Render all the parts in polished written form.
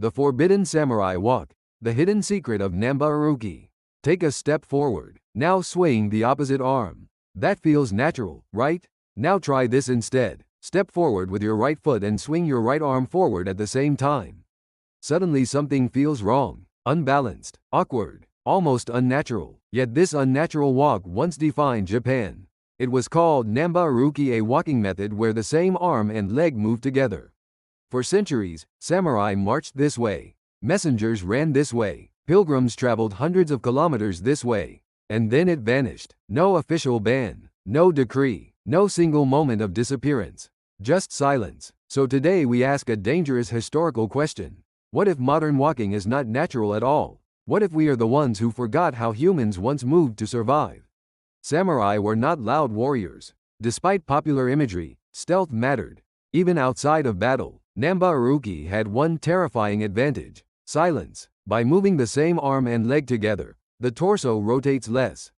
The forbidden samurai walk, the hidden secret of Namba-Aruki. Take a step forward, now swaying the opposite arm. That feels natural, right? Now try this instead. Step forward with your right foot and swing your right arm forward at the same time. Suddenly something feels wrong, unbalanced, awkward, almost unnatural. Yet this unnatural walk once defined Japan. It was called Namba-Aruki, a walking method where the same arm and leg move together. For centuries, samurai marched this way. Messengers ran this way. Pilgrims traveled hundreds of kilometers this way. And then it vanished. No official ban, no decree, no single moment of disappearance. Just silence. So today we ask a dangerous historical question. What if modern walking is not natural at all? What if we are the ones who forgot how humans once moved to survive? Samurai were not loud warriors. Despite popular imagery, stealth mattered. Even outside of battle, Namba-Aruki had one terrifying advantage: silence. By moving the same arm and leg together, the torso rotates less.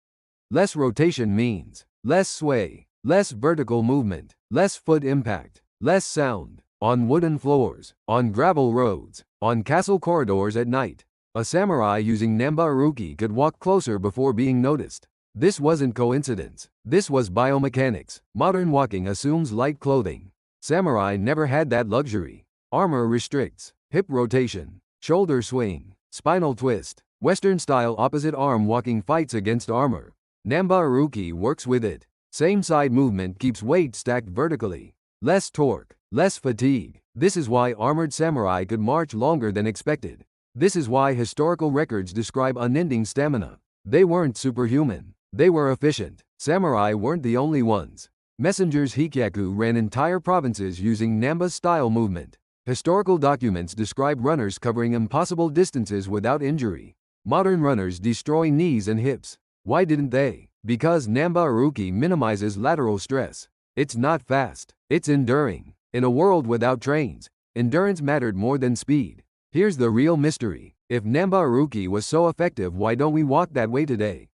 Less rotation means less sway, less vertical movement, less foot impact, less sound. On wooden floors, on gravel roads, on castle corridors at night, a samurai using Namba-Aruki could walk closer before being noticed. This wasn't coincidence. This was biomechanics. Modern walking assumes light clothing. Samurai never had that luxury. Armor restricts hip rotation, shoulder swing, spinal twist. Western-style opposite arm walking fights against armor. Namba-Aruki works with it. Same side movement keeps weight stacked vertically. Less torque, less fatigue. This is why armored samurai could march longer than expected. This is why historical records describe unending stamina. They weren't superhuman. They were efficient. Samurai weren't the only ones. Messengers Hikyaku ran entire provinces using Namba-style movement. Historical documents describe runners covering impossible distances without injury. Modern runners destroy knees and hips. Why didn't they? Because Namba-Aruki minimizes lateral stress. It's not fast. It's enduring. In a world without trains, endurance mattered more than speed. Here's the real mystery. If Namba-Aruki was so effective, why don't we walk that way today?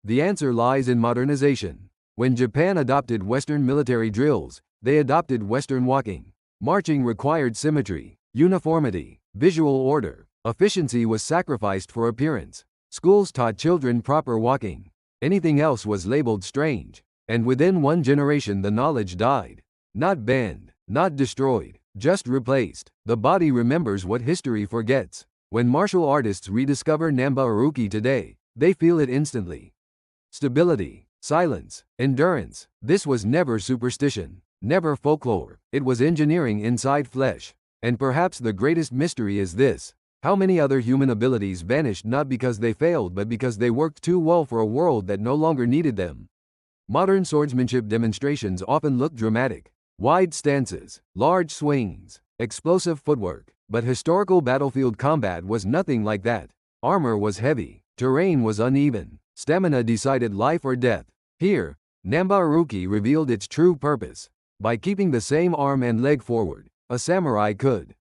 The answer lies in modernization. When Japan adopted Western military drills, they adopted Western walking. Marching required symmetry, uniformity, visual order. Efficiency was sacrificed for appearance. Schools taught children proper walking. Anything else was labeled strange. And within one generation the knowledge died. Not banned, not destroyed, just replaced. The body remembers what history forgets. When martial artists rediscover Namba-Aruki today, they feel it instantly. Stability, silence, endurance. This was never superstition, never folklore. It was engineering inside flesh. And perhaps the greatest mystery is this: how many other human abilities vanished not because they failed but because they worked too well for a world that no longer needed them? Modern swordsmanship demonstrations often look dramatic. Wide stances, large swings, explosive footwork. But historical battlefield combat was nothing like that. Armor was heavy, terrain was uneven, stamina decided life or death. Here, Namba-Aruki revealed its true purpose. By keeping the same arm and leg forward, a samurai could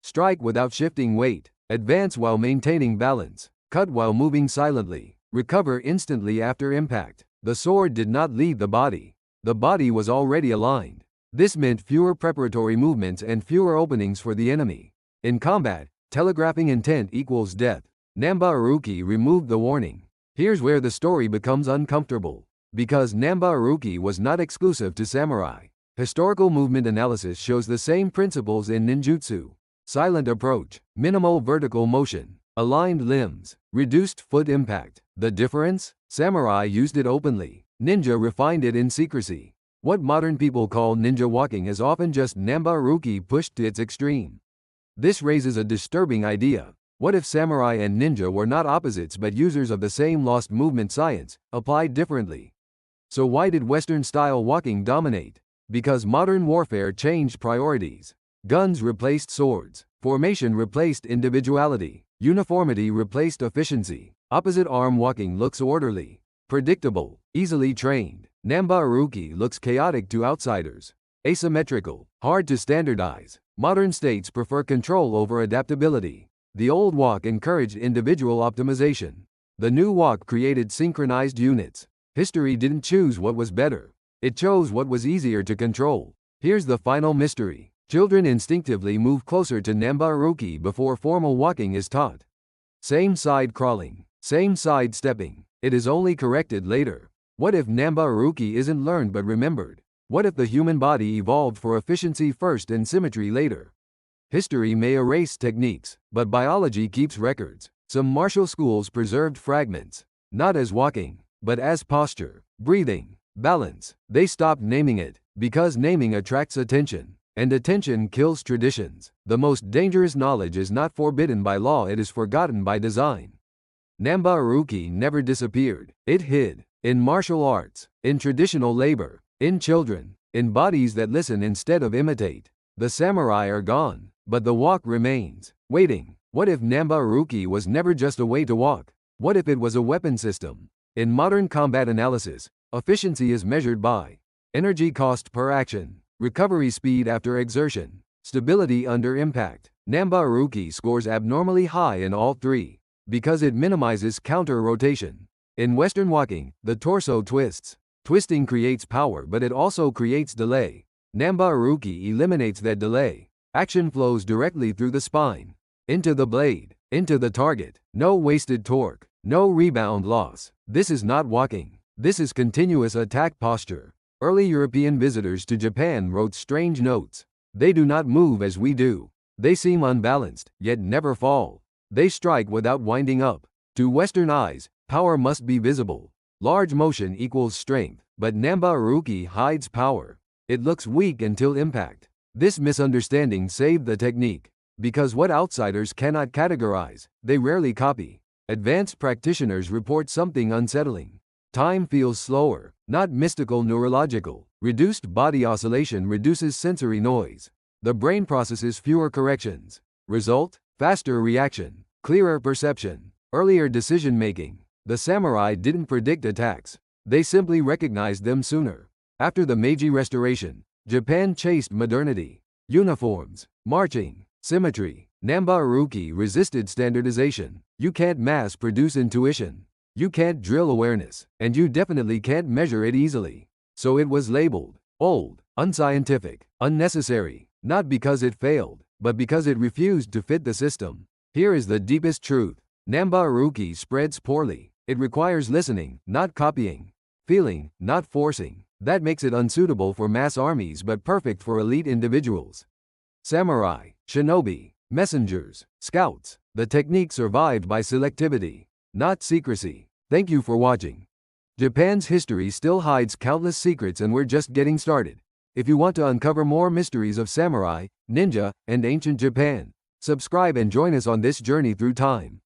strike without shifting weight, advance while maintaining balance, cut while moving silently, recover instantly after impact. The sword did not leave the body. The body was already aligned. This meant fewer preparatory movements and fewer openings for the enemy. In combat, telegraphing intent equals death. Namba-Aruki removed the warning. Here's where the story becomes uncomfortable. Because Namba-Aruki was not exclusive to samurai. Historical movement analysis shows the same principles in ninjutsu. Silent approach, minimal vertical motion, aligned limbs, reduced foot impact. The difference? Samurai used it openly. Ninja refined it in secrecy. What modern people call ninja walking is often just Namba-Aruki pushed to its extreme. This raises a disturbing idea. What if samurai and ninja were not opposites but users of the same lost movement science, applied differently? So why did Western-style walking dominate? Because modern warfare changed priorities. Guns replaced swords. Formation replaced individuality. Uniformity replaced efficiency. Opposite arm walking looks orderly, predictable, easily trained. Namba-Aruki looks chaotic to outsiders. Asymmetrical, hard to standardize. Modern states prefer control over adaptability. The old walk encouraged individual optimization. The new walk created synchronized units. History didn't choose what was better. It chose what was easier to control. Here's the final mystery. Children instinctively move closer to Namba-Aruki before formal walking is taught. Same side crawling, same side stepping. It is only corrected later. What if Namba-Aruki isn't learned but remembered? What if the human body evolved for efficiency first and symmetry later? History may erase techniques, but biology keeps records. Some martial schools preserved fragments, not as walking, but as posture, breathing, balance. They stopped naming it, because naming attracts attention, and attention kills traditions. The most dangerous knowledge is not forbidden by law, it is forgotten by design. Namba-Aruki never disappeared. It hid. In martial arts, in traditional labor, in children, in bodies that listen instead of imitate. The samurai are gone, but the walk remains, waiting. What if Namba-Aruki was never just a way to walk? What if it was a weapon system? In modern combat analysis, efficiency is measured by energy cost per action, recovery speed after exertion, stability under impact. Namba-Aruki scores abnormally high in all three, because it minimizes counter-rotation. In Western walking, the torso twists. Twisting creates power, but it also creates delay. Namba-Aruki eliminates that delay. Action flows directly through the spine, into the blade, into the target. No wasted torque, no rebound loss. This is not walking. This is continuous attack posture. Early European visitors to Japan wrote strange notes. They do not move as we do. They seem unbalanced, yet never fall. They strike without winding up. To Western eyes, power must be visible. Large motion equals strength, but Namba-Aruki hides power. It looks weak until impact. This misunderstanding saved the technique. Because what outsiders cannot categorize, they rarely copy. Advanced practitioners report something unsettling. Time feels slower, not mystical neurological. Reduced body oscillation reduces sensory noise. The brain processes fewer corrections. Result? Faster reaction, clearer perception, earlier decision-making. The samurai didn't predict attacks. They simply recognized them sooner. After the Meiji Restoration, Japan chased modernity. Uniforms, marching, symmetry. Namba-Aruki resisted standardization. You can't mass-produce intuition. You can't drill awareness, and you definitely can't measure it easily. So it was labeled old, unscientific, unnecessary, not because it failed, but because it refused to fit the system. Here is the deepest truth. Namba-Aruki spreads poorly. It requires listening, not copying. Feeling, not forcing. That makes it unsuitable for mass armies but perfect for elite individuals. Samurai, shinobi, messengers, scouts. The technique survived by selectivity, not secrecy. Thank you for watching. Japan's history still hides countless secrets, and we're just getting started. If you want to uncover more mysteries of samurai, ninja, and ancient Japan, subscribe and join us on this journey through time.